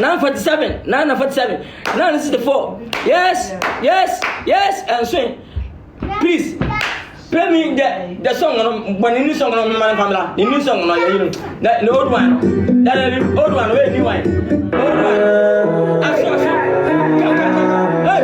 9:47. 9:47. 9:64. Yes. And swing. Please. Play me the song when the new song on my family. The new song on the old one. That old one, wait, new one. Old one. Action. Hey,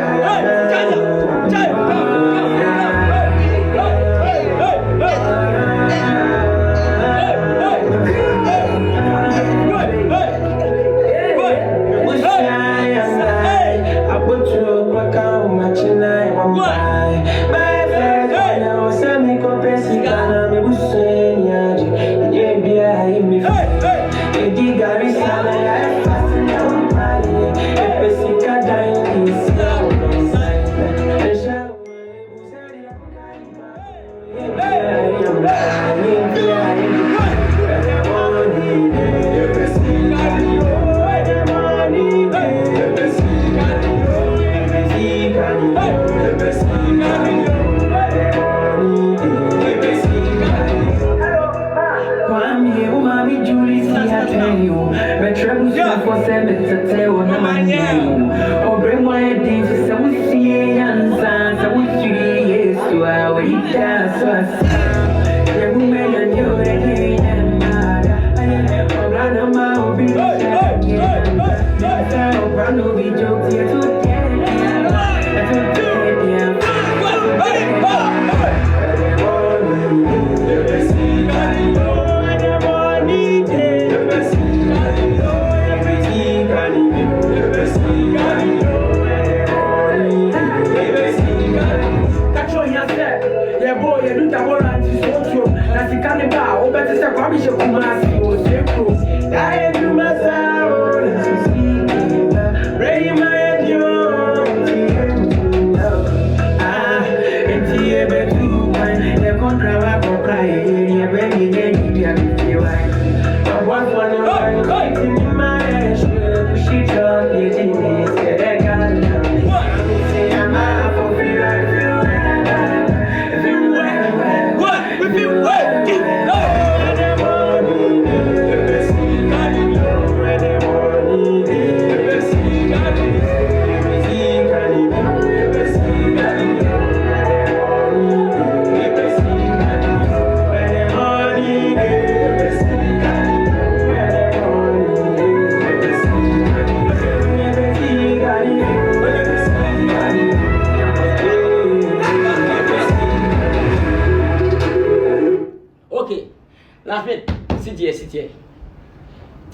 Lasmid, sit here.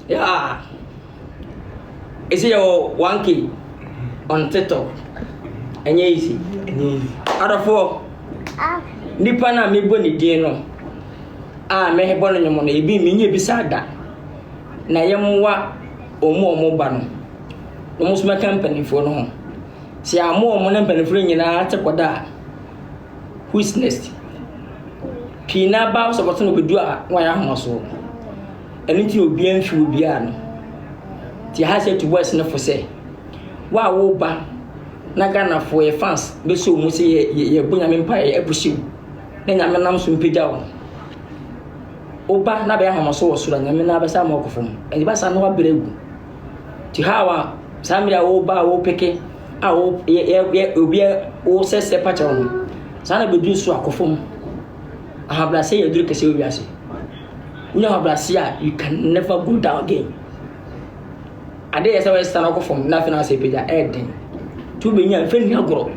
Yeah. Is it your 1K on TikTok? And easy. Out of 4. Nipa na me boni die no. Me he bono nyomo no ebi me nye bisa da. Na yemwa omo ba no. No mo suma company fo no ho. Si omo na company fo nyina atekoda. Who is next? Pina ba so boto no bedu a wan ya hoso. Eni ti obi anfi obi a no. Ti ha say to boys no for say. Wa wo ba na Ghana for your fans be so mu say ye bonya me mpa e abusiw. Na nyame nam so mpegya wo. Oba na be ahomaso wo sura nyame na be sa ma okofom. Eni ba sa no abregu. Ti ha wa samira wo ba wo peke a wo obi wo sese pacha wo. Sa na bedu so akofom. Ahablase ye duru kese obi ase. Unya ahablase a you can never go down again. Ade yesa we stand akofom na fina se peja eden. Tu be nya fe ni agoro.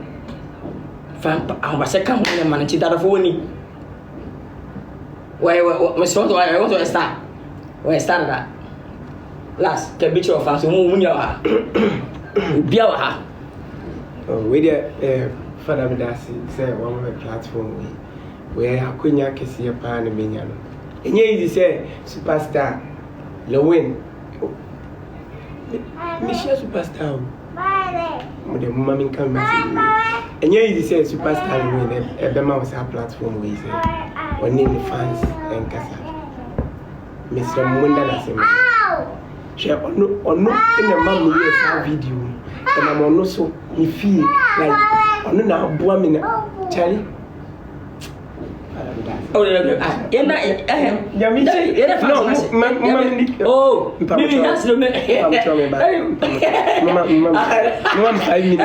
Fa ahablase kan ho ne man chi dada fo ni. Why me so to I want to start. We start that. Last ke bicho fa so mu nya wa. Bia wa ha. Oh, we there father me that say one more platform we. Where akonya kesi pa na menya no enye easy say superstar Lilwin me share superstar mo de mama min kan message enye easy say superstar Lilwin e be ma was a platform we say on name fans Nkansah Mr. Munda na say share ono in the man we say video and am ono so me feel like ono na aboa me na Charlie. Oh, yeah. Oh, maybe that's the man. Mama, 5 minutes.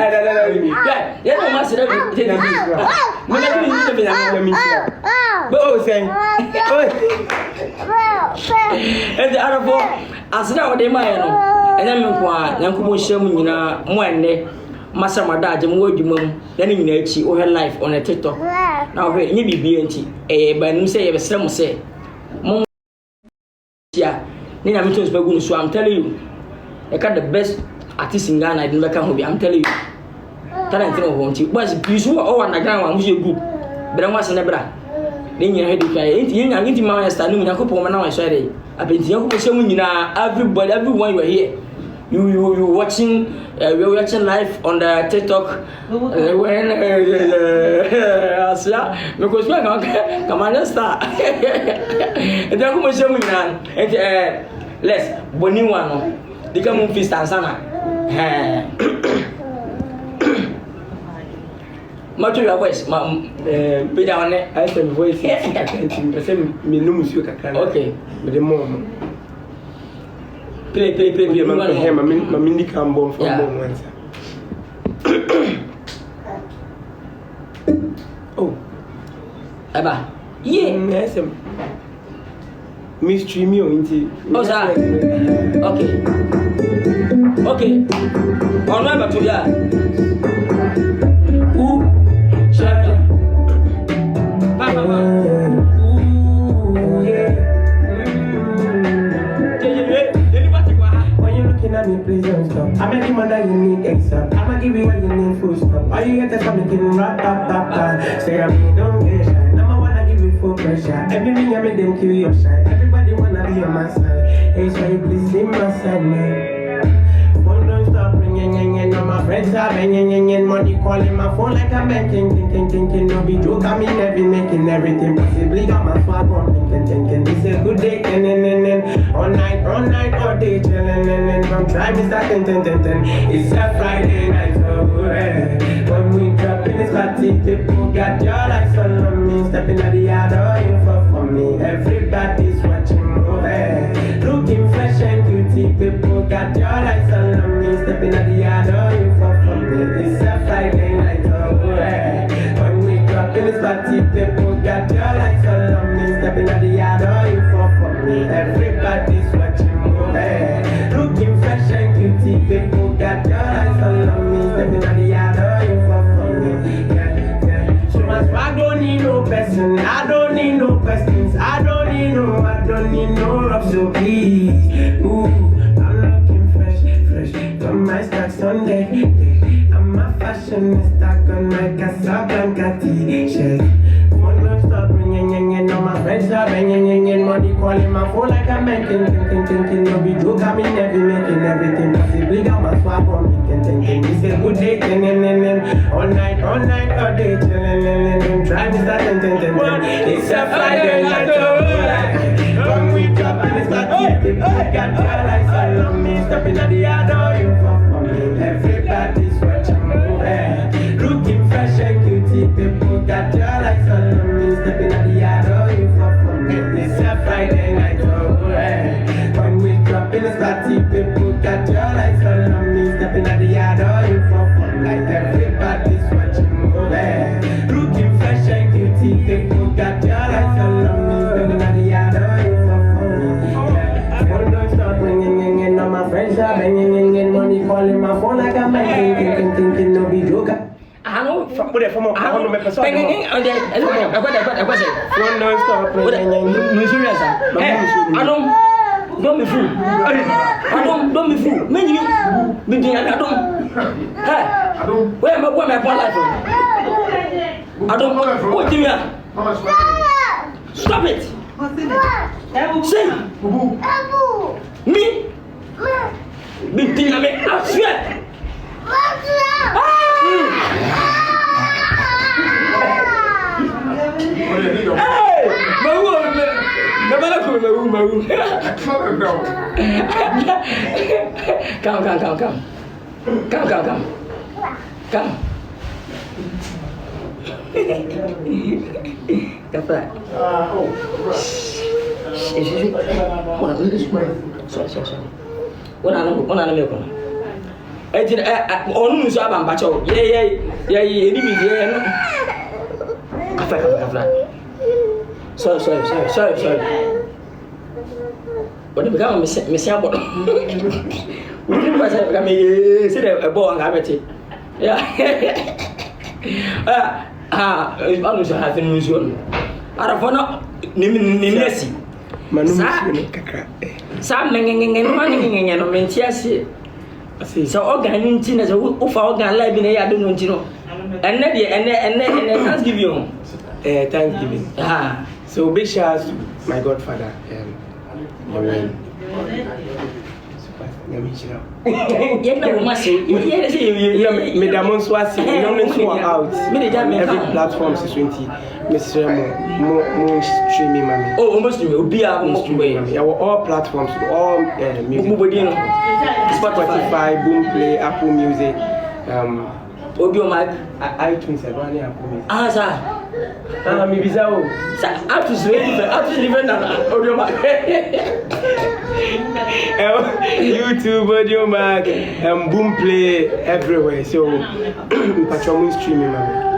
Yeah, no, master. And the other four, as now they might know. And then, Yankubo Shamina, Monday. Master Mada, the more you mum, then in nature or her life on a TikTok. Now, maybe BNT, but you say, some say, Mom, yeah, Nina Mitchell's Bagoon, so I'm telling you, I got the best artist in Ghana, I didn't come home, I'm telling you. Talent of want you, but you saw all on the ground, was your group, but I was in the bra. Then you had into my standing in a couple of hours. I been showing everybody, everyone you are here. You watching, we're watching live on the TikTok. When because we are come on, star. And then come show me now. Let's boni one. They come on feast and sana. Much of your voice, be down there. I said voice. I said me no music. Okay, but the mom. Play. My mini can bomb for once. Oh, Eba. Yes, mystery me into. Oh, sir. Okay. On my to ya. Who? Check. Papa. Please don't stop. I'm making more than you need except I'ma give you what you need full stop. All you get is something rap. Say I mean don't get shy. I'ma wanna give you full pressure. Everything I made them kill your shine. Everybody wanna be on my side. Hey, so you please see my side, man. Phone don't stop ringing, all my friends are banging, money calling my phone like I'm banking, thinking, no be joke, I mean every making everything possibly got my swag on, thinking, this is a good day, all night, all day, chillin', from try me start, it's a Friday night, so when we drop in this party, people got your lights on me, stepping at the yard, all info for me, everybody's watching movie, looking fresh and cutie, people got your lights on me, stepping at the yard, all info for me, it's a Friday night, so when we drop in this party, people got your lights on me, stepping at the yard, all info for me, everybody's watching movie, looking fresh and cutie, people got your lights on me, stepping at the yard, all info for me, so much I don't need no person, I don't need no questions, I don't need no rough, so please, ooh, I'm looking fresh, got my stacks on deck, I'm a fashionista, got my Casablanca t-shirt, phone don't stop ringing, all my friends are banging, money calling my phone like I'm banking, thinking, no be joke, I mean making everything possibly got my swag on, thinking, it's a good day, all night, all day, chillin', try me start, it's a Friday night, when we drop and it's not people got your lights all on me, stepping at the yard, all you for me, everybody's watching movie, looking fresh and cutie, people got your lights all on me, stepping at the yard, all you for me, it's a Friday night, when we drop in this party, people got your lights all on me, stepping at the yard, all you for me, like everybody's watching movie, looking fresh and cutie, people got your lights all on me, stepping at the yard, all you for me, phone don't stop ringing, all my friends are banging, money calling my phone like I'm banking, thinking, no be joke. I know Put it from I want to make a song. Phone don't stop ringing. No serious. I don't be fool. Don't be fool. Me I don't. Hey, where my boy life? I don't. What do you? Stop it. Say. Me. Big thing I mean. I swear. Hey, Come. Kapa. Sorry. One another milk. On so am bacho. Yeah, enemy there. Kapa. Sorry. What become Miss Yabo? We didn't pass it. Sit a ball and have it. Yeah. It's always having news on. I don't know. Nimesi. Some running and Mentiasi. So, organizing as a organ live in a don't know. And then Thanksgiving. Thanksgiving. So, big shout out to my godfather. Lilwin. Every platform is 20. Mr. Mo streaming, mommy. Oh, almost be all platforms, all music. Spotify, Boomplay, Apple Music, Audio Mac, iTunes, Apple Music. Sir. Maybe so. iTunes, Audio Mac. YouTube, Audio Mac, Boomplay, everywhere. So, Patron streaming, mommy.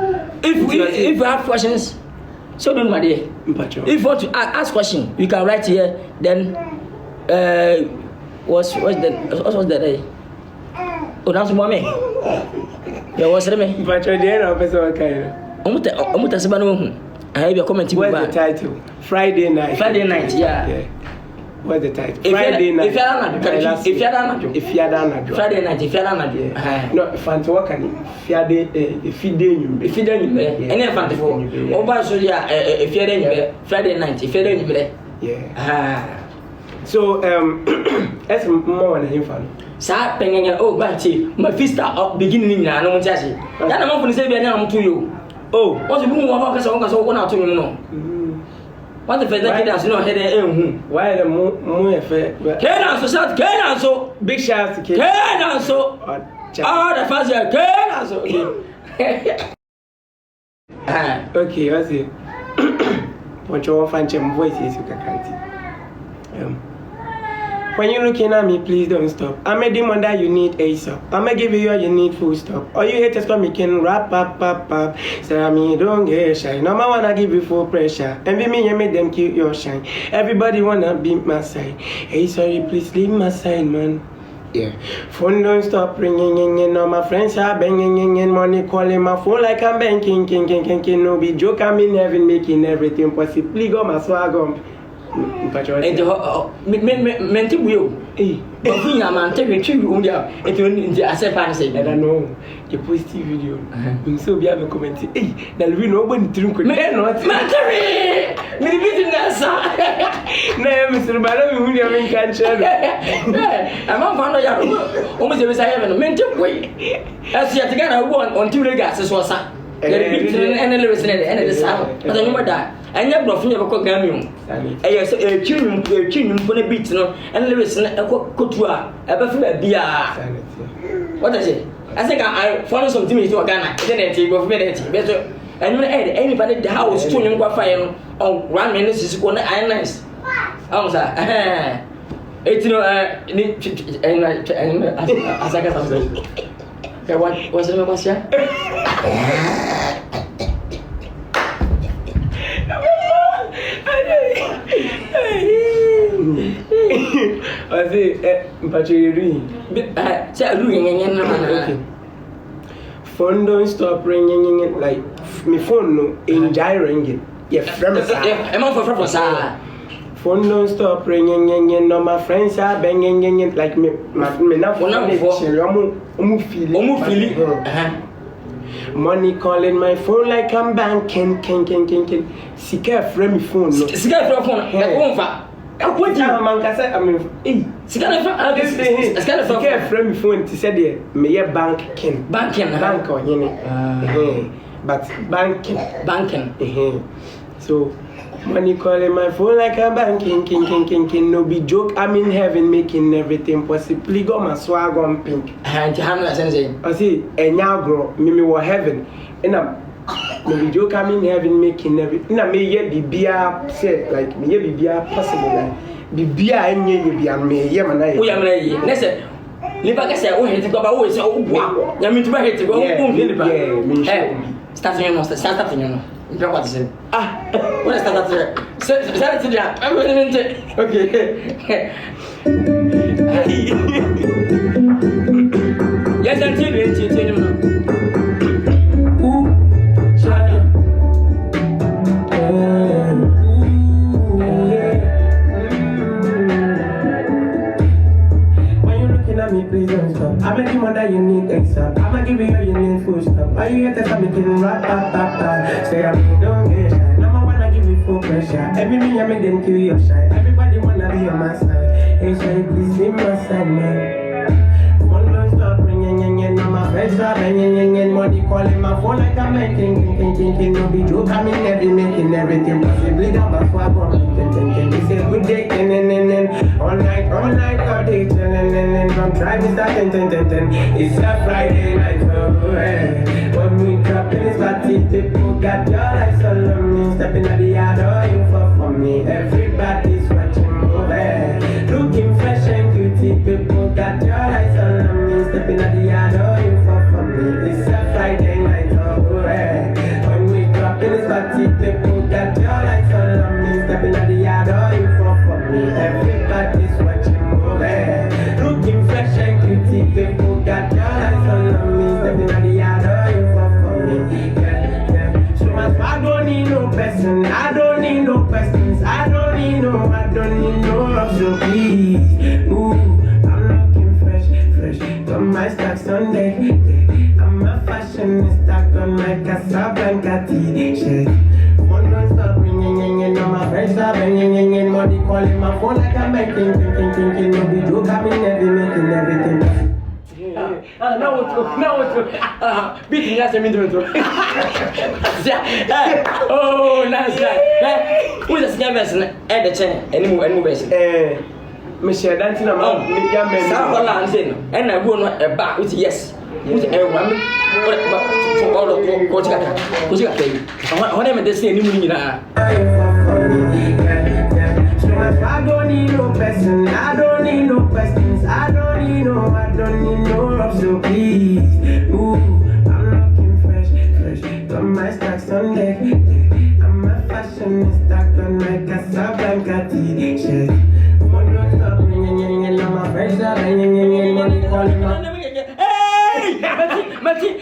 If you have questions, so don't my dear. If you want to ask question, you can write here. Then, what's that day? Oh, that's mommy. Yeah, what's the name? Patron, the end of episode, kind. I have your comment. What's the title? Friday night. Yeah. What's the title? Friday night. If you're done, Friday night. If you're done, no, Fantawakan. If you're any Fantafor. Over so yeah, if you're done, Friday night. If you're done, yeah. So that's more than infant. Sa pengen oh banti my fista up beginning na no mtiasi ya na mafuni se bia na mtu yo oh what you mu wa ka so na to you no what the feather kid as no head ehun why the mu e fe Kenan so big shout to Kenan so the first year Kenan so okay what's it what you want chem voice is you can't when you're looking at me, please don't stop. I'm a demon that you need ASAP. I'ma give you all you need full stop. All you haters come making rap, pap. Say I mean, don't get shy. No man wanna give you full pressure. Envy me and make them kill your shine. Everybody wanna be my side. Hey, sorry, please leave my side, man. Yeah. Phone don't stop ringing. All my friends are banging. Money calling my phone like I'm banking. King. No be joke. I'm in heaven making everything possible. Please go my swag on. And menti buyo but you man take retrieve you only if you accept and say I don't know the positive video so be have a comment hey that we know when drink not mentary me be Nkansah na Mr. Bala me hu ya Nkansah I'm on found ya almost be say heaven menti boy as you together on two gas so sa and the lyrics and the sound but you that and your bluff never could gammy. Yes, a tune for the beats, no, and lyrics and a couture, a buffet beer. What is it? I think I follow some things to a Ghana, then a table of medicine better. And when anybody the house tuning what fire on 1 minute is going to iron nice. It's no, as I got something. Okay, what's the number, sir? I say, but you're doing. Phone don't stop ringing like my phone no enjoy ringing. Yeah, phone don't stop ringing. No, my friends are banging like me now. Money calling my phone like I'm banking. Sika frame phone no. Sika frame phone. What time Nkansah I mean Sika frame phone to say there me banking bank on yene but banking so money calling my phone like I'm banking king no be joke I'm in heaven making everything possible got my swag on pink and hamla sense I see enya grow me was heaven and I'm Maybe you come in heaven making everything. Na me ye bibia say like me ye bibia possible like bibia enye ye bia me ye manai. We am like na say nipa ka say wo hete go ba wo say wo boa. Ya me tuba hete go wo nipa. Eh start you no start you no. You what say? Ah, what is that? Say dia. Okay. Yes, until please don't stop. I'm making more than you need extra. I'ma give you all you need full stop. Are you here to stop making rap, say I'm don't get shy. Number one, I give you full pressure. Every minute I make them kill your shy. Everybody wanna be on my side. Hey, shy, please be my side, man. One don't stop ringing, on my face, ringing, money calling my phone like I'm making, no be joke. I'm in every making everything possibly down my swag on thinking. It's a good day, all night, all day, don't try me start 10. It's a Friday night, when we drop in this party, people got your eyes all on me. Stepping at the yard, oh, you fall for me. Everybody's watching movie, looking fresh and cutie. People got your eyes all on me. Stepping at the yard, oh, you fall for me. It's a Friday night, when we drop in this party, people got your eyes all on me. Stepping at the yard, oh, you fall for me. Everybody's watching movie, looking fresh and cutie. People got your eyes on me. Stepping at the yard, oh, you fall for me. Yeah. So much, I don't need no person. I don't need no questions. I don't need no love. So please, ooh, I'm looking fresh. Got my stacks on deck. I'm a fashionista. Got my Casablanca t-shirt. One don't stop ringing, on my friends are ringing, money calling my phone like I'm making, thinking, no be joke, I'm in making everything. Now beating us a minute. Oh, nice. Who's a scam at the chain? Any more, Michelle dancing among young men. And I will not a back with yes. With a woman, but all of what's got paid. Whatever they say, you I don't need no person, I don't need no questions, I don't need no love, so please. Ooh, I'm looking fresh, got my stacks on deck. I'm a fashionista, got my Casablanca t-shirt. One don't stop ringing, on my friends are ringing, money calling my... Hey! Mati!